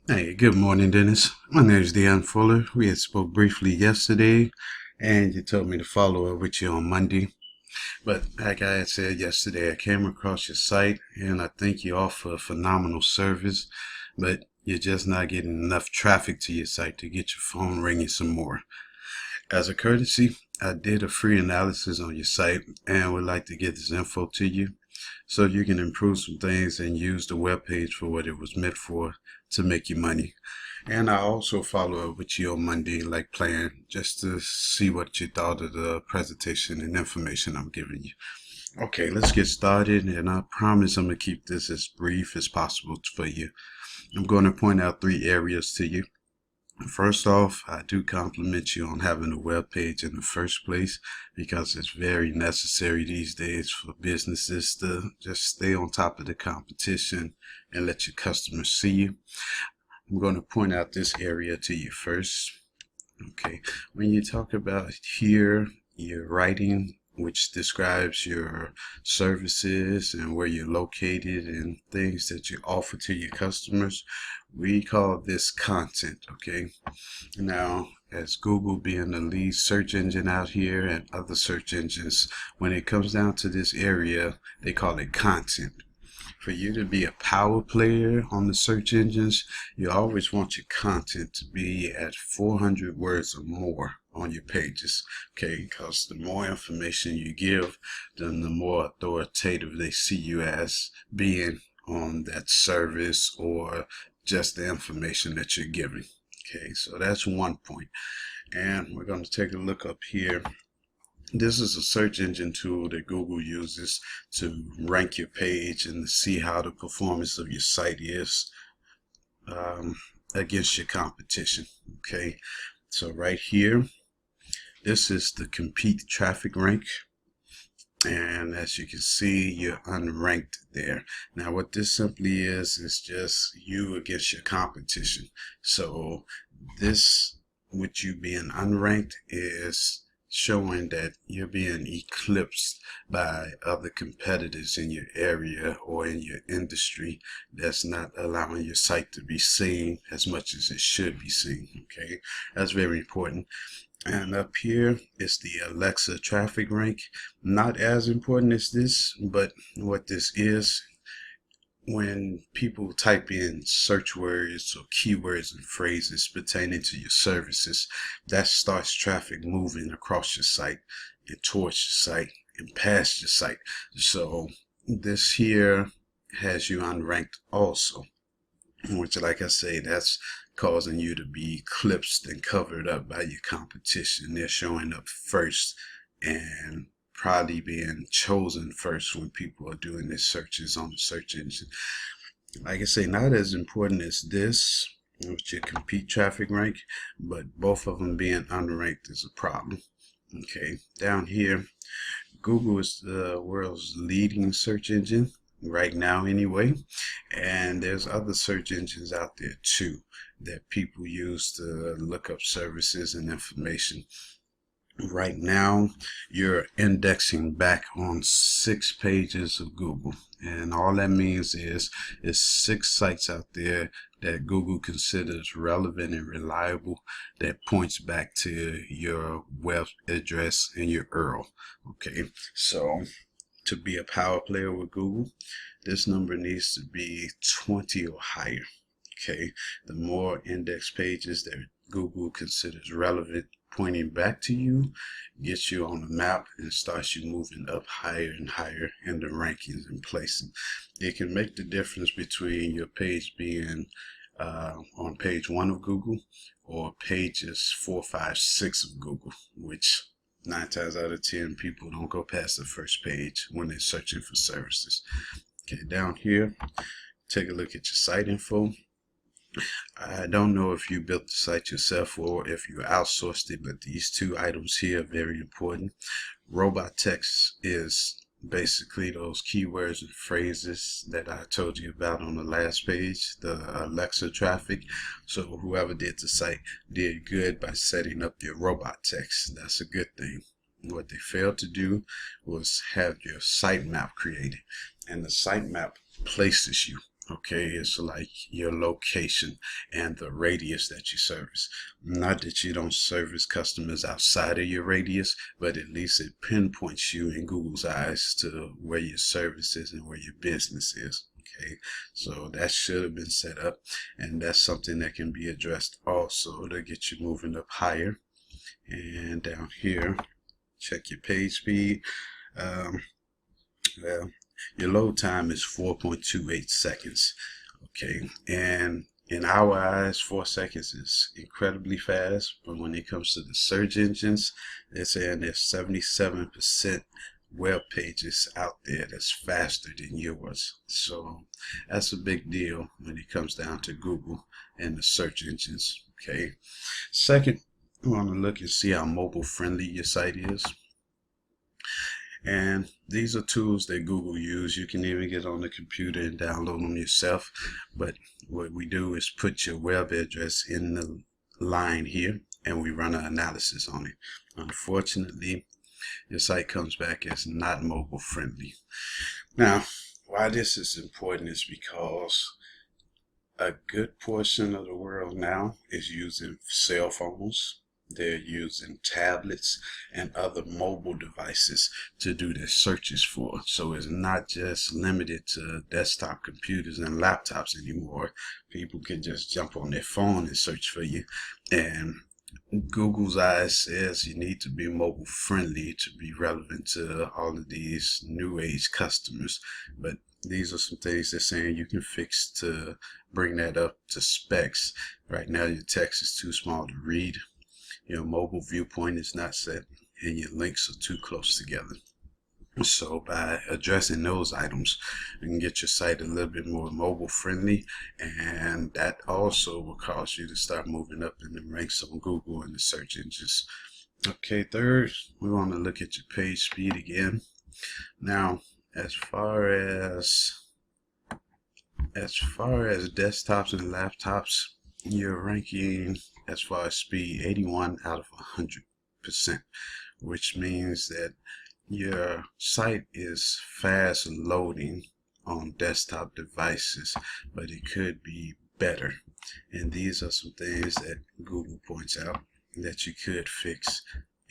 Hey, good morning, Dennis. My name is Deon Fuller. We had spoke briefly yesterday, and you told me to follow up with you on Monday. But like I had said yesterday, I came across your site, and I think you offer a phenomenal service, but you're just not getting enough traffic to your site to get your phone ringing some more. As a courtesy, I did a free analysis on your site and would like to get this info to you so you can improve some things and use the web page for what it was meant for to make you money. And I also follow up with you on Monday, like planned, just to see what you thought of the presentation and information I'm giving you. Okay, let's get started, and I promise I'm going to keep this as brief as possible for you. I'm going to point out three areas to you. First off, I do compliment you on having a web page in the first place because it's very necessary these days for businesses to just stay on top of the competition and let your customers see you. I'm going to point out this area to you first. Okay, when you talk about here, your writing, which describes your services and where you're located and things that you offer to your customers, we call this content. Okay, now as Google being the lead search engine out here and other search engines, when it comes down to this area, they call it content. For you to be a power player on the search engines, you always want your content to be at 400 words or more on your pages, okay? Because the more information you give, then the more authoritative they see you as being on that service or just the information that you're giving. Okay, so that's one point. And we're going to take a look up here. This is a search engine tool that Google uses to rank your page and to see how the performance of your site is against your competition. Okay, so right here, this is the compete traffic rank. And as you can see, you're unranked there. Now, what this simply is just you against your competition. So this, with you being unranked, is showing that you're being eclipsed by other competitors in your area or in your industry that's not allowing your site to be seen as much as it should be seen. Okay, that's very important. And up here is the Alexa traffic rank. Not as important as this, but what this is, when people type in search words or keywords and phrases pertaining to your services, that starts traffic moving across your site and towards your site and past your site. So this here has you unranked also, which, like I say, that's causing you to be eclipsed and covered up by your competition. They're showing up first and probably being chosen first when people are doing their searches on the search engine. Like I say, not as important as this, which your compete traffic rank, but both of them being unranked is a problem. Okay, down here, Google is the world's leading search engine right now anyway, and there's other search engines out there too that people use to look up services and information. Right now, you're indexing back on 6 pages of Google. And all that means is 6 sites out there that Google considers relevant and reliable that points back to your web address and your URL. Okay, so to be a power player with Google, this number needs to be 20 or higher. Okay, the more index pages that Google considers relevant pointing back to you gets you on the map and starts you moving up higher and higher in the rankings and placing. It can make the difference between your page being on page 1 of Google or pages 4, 5, 6 of Google, which 9 times out of 10 people don't go past the first page when they're searching for services. Okay, down here, take a look at your site info. I don't know if you built the site yourself or if you outsourced it, but these two items here are very important. Robot text is basically those keywords and phrases that I told you about on the last page, the Alexa traffic. So whoever did the site did good by setting up your robot text. That's a good thing. What they failed to do was have your sitemap created, and the sitemap places you Okay, it's like your location and the radius that you service. Not that you don't service customers outside of your radius, but at least it pinpoints you in Google's eyes to where your service is and where your business is. Okay, so that should have been set up, and that's something that can be addressed also to get you moving up higher. And down here, check your page speed. Well, your load time is 4.28 seconds. Okay, and in our eyes, 4 seconds is incredibly fast, but when it comes to the search engines, they're saying there's 77% web pages out there that's faster than yours. So that's a big deal when it comes down to Google and the search engines. Okay, second, we want to look and see how mobile friendly your site is. And these are tools that Google use. You can even get on the computer and download them yourself. But what we do is put your web address in the line here, and we run an analysis on it. Unfortunately, your site comes back as not mobile friendly. Now, why this is important is because a good portion of the world now is using cell phones. They're using tablets and other mobile devices to do their searches for. So it's not just limited to desktop computers and laptops anymore. People can just jump on their phone and search for you. And Google's eyes says you need to be mobile friendly to be relevant to all of these new age customers. But these are some things they're saying you can fix to bring that up to specs. Right now your text is too small to read. Your mobile viewpoint is not set, and your links are too close together. So by addressing those items, you can get your site a little bit more mobile friendly, and that also will cause you to start moving up in the ranks on Google and the search engines. Okay, third, we want to look at your page speed again. Now, as far as desktops and laptops, you're ranking as far as speed 81 out of 100%, which means that your site is fast loading on desktop devices, but it could be better. And these are some things that Google points out that you could fix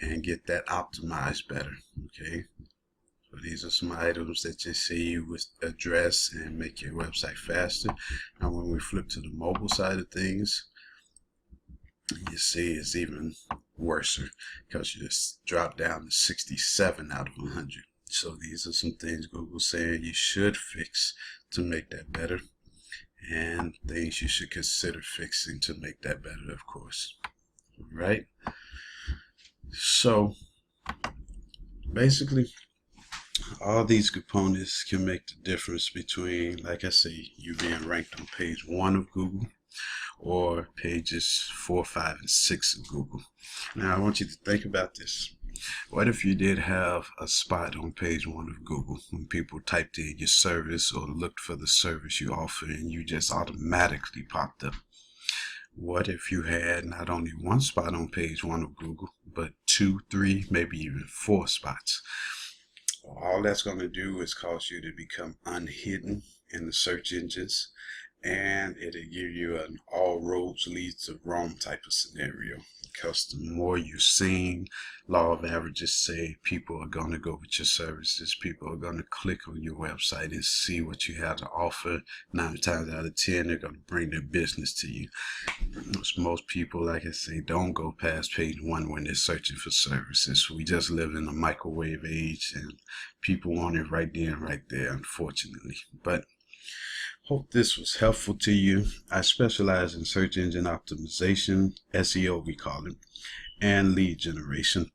and get that optimized better. Okay, so these are some items that you see you would address and make your website faster. Now when we flip to the mobile side of things, you see it's even worse because you just drop down to 67 out of 100. So these are some things Google's saying you should fix to make that better, and things you should consider fixing to make that better, of course. Right? So basically, all these components can make the difference between, like I say, you being ranked on page 1 of Google or pages 4, 5, and 6 of Google. Now I want you to think about this. What if you did have a spot on page 1 of Google when people typed in your service or looked for the service you offer and you just automatically popped up? What if you had not only one spot on page 1 of Google, but 2, 3, maybe even 4 spots? All that's going to do is cause you to become unhidden in the search engines, and it'll give you an all roads lead to Rome type of scenario, because the more you're seen, law of averages say people are going to go with your services. People are going to click on your website and see what you have to offer. 9 times out of 10 they're going to bring their business to you. Most people, like I say, don't go past page 1 when they're searching for services. We just live in a microwave age, and people want it right there and right there, unfortunately. But hope this was helpful to you. I specialize in search engine optimization, SEO we call it, and lead generation.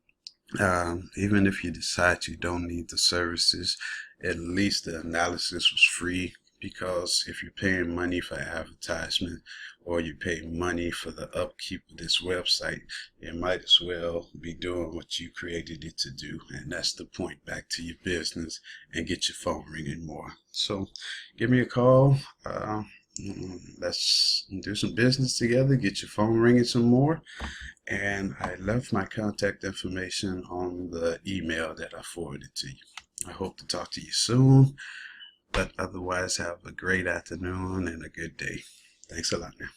Even if you decide you don't need the services, at least the analysis was free, because if you're paying money for advertisement or you pay money for the upkeep of this website, it might as well be doing what you created it to do, and that's the point, back to your business and get your phone ringing more. So give me a call. Let's do some business together, get your phone ringing some more. And I left my contact information on the email that I forwarded to you. I hope to talk to you soon. But otherwise, have a great afternoon and a good day. Thanks a lot now.